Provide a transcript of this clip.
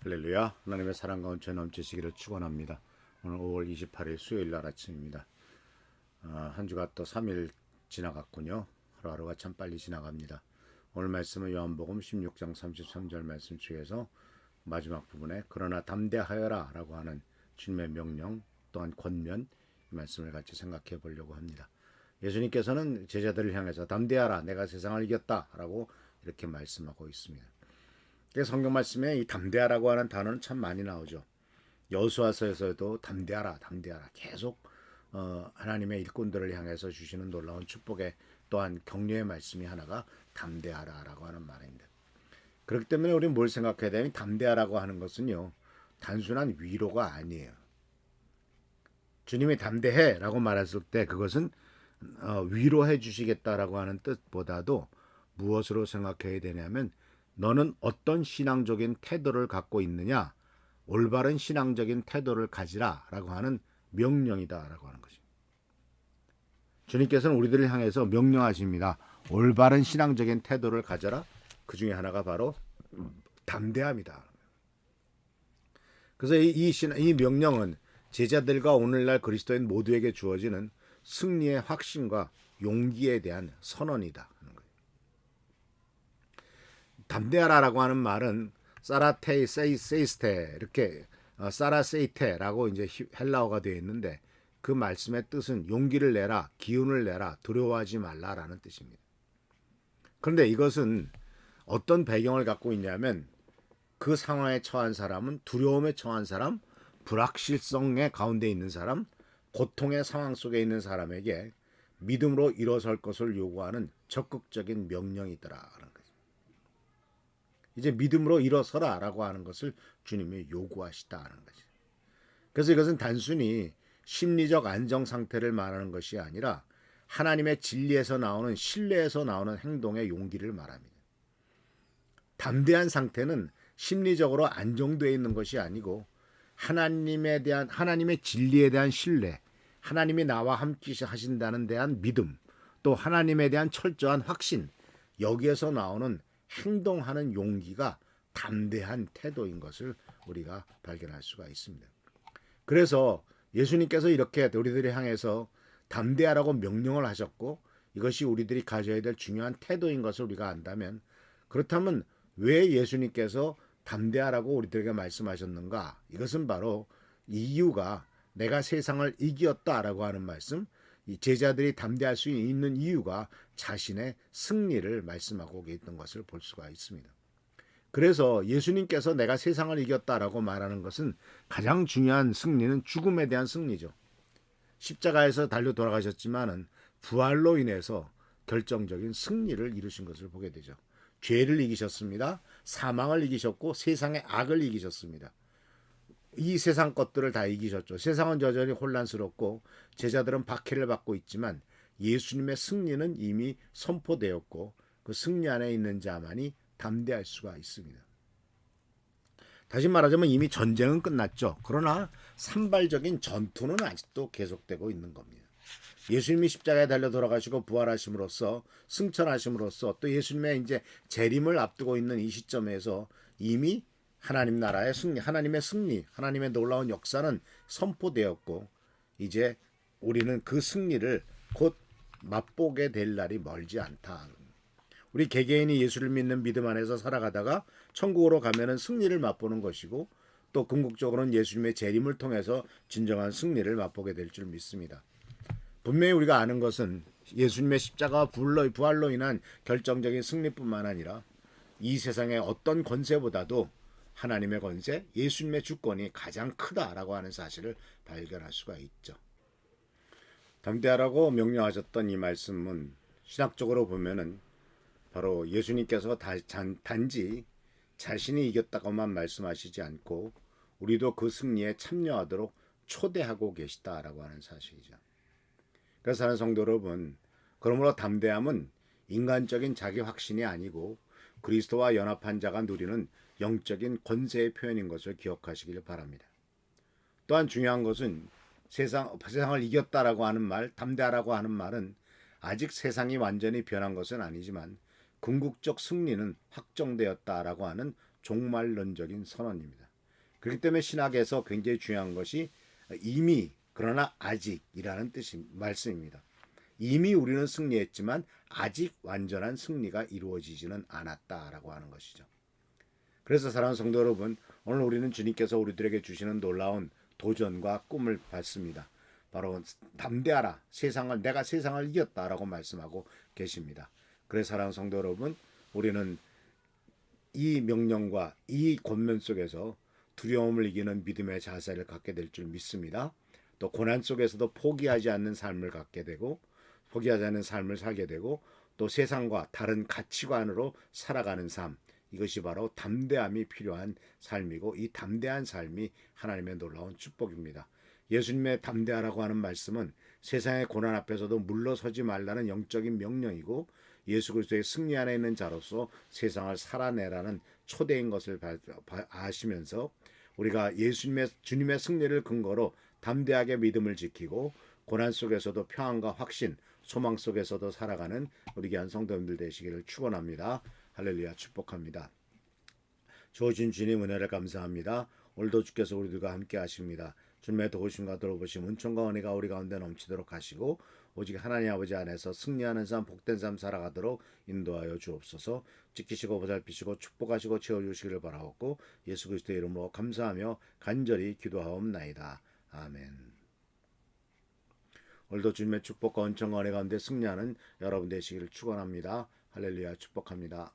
할렐루야. 하나님의 사랑과 온천 넘치시기를 축원합니다. 오늘 5월 28일 수요일 날 아침입니다. 한 주가 또 3일 지나갔군요. 하루하루가 참 빨리 지나갑니다. 오늘 말씀은 요한복음 16장 33절 말씀 중에서 마지막 부분에 그러나 담대하여라 라고 하는 주님의 명령 또한 권면 이 말씀을 같이 생각해 보려고 합니다. 예수님께서는 제자들을 향해서 담대하라 내가 세상을 이겼다 라고 이렇게 말씀하고 있습니다. 성경 말씀에 이 담대하라고 하는 단어는 참 많이 나오죠. 여호수아서에서도 담대하라 담대하라 계속 하나님의 일꾼들을 향해서 주시는 놀라운 축복의 또한 격려의 말씀이 하나가 담대하라라고 하는 말입니다. 그렇기 때문에 우리는 뭘 생각해야 되냐면 담대하라고 하는 것은요 단순한 위로가 아니에요. 주님이 담대해라고 말했을 때 그것은 위로해 주시겠다라고 하는 뜻보다도 무엇으로 생각해야 되냐면 너는 어떤 신앙적인 태도를 갖고 있느냐, 올바른 신앙적인 태도를 가지라 라고 하는 명령이다 라고 하는 것입니다. 주님께서는 우리들을 향해서 명령하십니다. 올바른 신앙적인 태도를 가져라. 그 중에 하나가 바로 담대함이다. 그래서 이 명령은 제자들과 오늘날 그리스도인 모두에게 주어지는 승리의 확신과 용기에 대한 선언이다. 담대하라라고 하는 말은 사라테이 세이스테 이렇게 사라세이테라고 이제 헬라어가 되어 있는데 그 말씀의 뜻은 용기를 내라, 기운을 내라, 두려워하지 말라라는 뜻입니다. 그런데 이것은 어떤 배경을 갖고 있냐면 그 상황에 처한 사람은 두려움에 처한 사람, 불확실성의 가운데 있는 사람, 고통의 상황 속에 있는 사람에게 믿음으로 일어설 것을 요구하는 적극적인 명령이더라라는 거죠. 이제 믿음으로 일어서라라고 하는 것을 주님이 요구하시다는 거죠. 그래서 이것은 단순히 심리적 안정 상태를 말하는 것이 아니라 하나님의 진리에서 나오는 신뢰에서 나오는 행동의 용기를 말합니다. 담대한 상태는 심리적으로 안정되어 있는 것이 아니고 하나님의 진리에 대한 신뢰, 하나님이 나와 함께 하신다는 대한 믿음, 또 하나님에 대한 철저한 확신, 여기에서 나오는 행동하는 용기가 담대한 태도인 것을 우리가 발견할 수가 있습니다. 그래서 예수님께서 이렇게 우리들을 향해서 담대하라고 명령을 하셨고 이것이 우리들이 가져야 될 중요한 태도인 것을 우리가 안다면 그렇다면 왜 예수님께서 담대하라고 우리들에게 말씀하셨는가? 이것은 바로 이유가 내가 세상을 이겼다라고 하는 말씀, 이 제자들이 담대할 수 있는 이유가 자신의 승리를 말씀하고 있던 것을 볼 수가 있습니다. 그래서 예수님께서 내가 세상을 이겼다라고 말하는 것은 가장 중요한 승리는 죽음에 대한 승리죠. 십자가에서 달려 돌아가셨지만은 부활로 인해서 결정적인 승리를 이루신 것을 보게 되죠. 죄를 이기셨습니다. 사망을 이기셨고 세상의 악을 이기셨습니다. 이 세상 것들을 다 이기셨죠. 세상은 여전히 혼란스럽고 제자들은 박해를 받고 있지만 예수님의 승리는 이미 선포되었고 그 승리 안에 있는 자만이 담대할 수가 있습니다. 다시 말하자면 이미 전쟁은 끝났죠. 그러나 산발적인 전투는 아직도 계속되고 있는 겁니다. 예수님이 십자가에 달려 돌아가시고 부활하심으로써 승천하심으로써 또 예수님의 이제 재림을 앞두고 있는 이 시점에서 이미 하나님 나라의 승리, 하나님의 승리, 하나님의 놀라운 역사는 선포되었고 이제 우리는 그 승리를 곧 맛보게 될 날이 멀지 않다. 우리 개개인이 예수를 믿는 믿음 안에서 살아가다가 천국으로 가면은 승리를 맛보는 것이고 또 궁극적으로는 예수님의 재림을 통해서 진정한 승리를 맛보게 될 줄 믿습니다. 분명히 우리가 아는 것은 예수님의 십자가와 부활로 인한 결정적인 승리뿐만 아니라 이 세상의 어떤 권세보다도 하나님의 권세, 예수님의 주권이 가장 크다라고 하는 사실을 발견할 수가 있죠. 담대하라고 명령하셨던 이 말씀은 신학적으로 보면은 바로 예수님께서 단지 자신이 이겼다고만 말씀하시지 않고 우리도 그 승리에 참여하도록 초대하고 계시다라고 하는 사실이죠. 그래서 사는 성도 여러분, 그러므로 담대함은 인간적인 자기 확신이 아니고 그리스도와 연합한 자가 누리는 영적인 권세의 표현인 것을 기억하시길 바랍니다. 또한 중요한 것은 세상을 이겼다라고 하는 말, 담대하라고 하는 말은 아직 세상이 완전히 변한 것은 아니지만 궁극적 승리는 확정되었다라고 하는 종말론적인 선언입니다. 그렇기 때문에 신학에서 굉장히 중요한 것이 이미 그러나 아직이라는 뜻이 말씀입니다. 이미 우리는 승리했지만 아직 완전한 승리가 이루어지지는 않았다라고 하는 것이죠. 그래서 사랑하는 성도 여러분, 오늘 우리는 주님께서 우리들에게 주시는 놀라운 도전과 꿈을 받습니다. 바로 담대하라. 내가 세상을 이겼다라고 말씀하고 계십니다. 그래서 사랑하는 성도 여러분, 우리는 이 명령과 이 권면 속에서 두려움을 이기는 믿음의 자세를 갖게 될 줄 믿습니다. 또 고난 속에서도 포기하지 않는 삶을 갖게 되고 포기하지 않는 삶을 살게 되고 또 세상과 다른 가치관으로 살아가는 삶, 이것이 바로 담대함이 필요한 삶이고 이 담대한 삶이 하나님의 놀라운 축복입니다. 예수님의 담대하라고 하는 말씀은 세상의 고난 앞에서도 물러서지 말라는 영적인 명령이고 예수 그리스도의 승리 안에 있는 자로서 세상을 살아내라는 초대인 것을 아시면서 우리가 주님의 승리를 근거로 담대하게 믿음을 지키고 고난 속에서도 평안과 확신, 소망 속에서도 살아가는 우리 귀한 성도님들 되시기를 축원합니다. 할렐루야, 축복합니다. 주어진 주님 은혜를 감사합니다. 오늘도 주께서 우리들과 함께 하십니다. 주님의 도우심과 돌보심, 은총과 은혜가 우리 가운데 넘치도록 하시고 오직 하나님 아버지 안에서 승리하는 삶, 복된 삶 살아가도록 인도하여 주옵소서. 지키시고 보살피시고 축복하시고 채워주시기를 바라옵고 예수 그리스도의 이름으로 감사하며 간절히 기도하옵나이다. 아멘. 오늘도 주님의 축복과 은총과 은혜 가운데 승리하는 여러분 되시기를 축원합니다. 할렐루야, 축복합니다.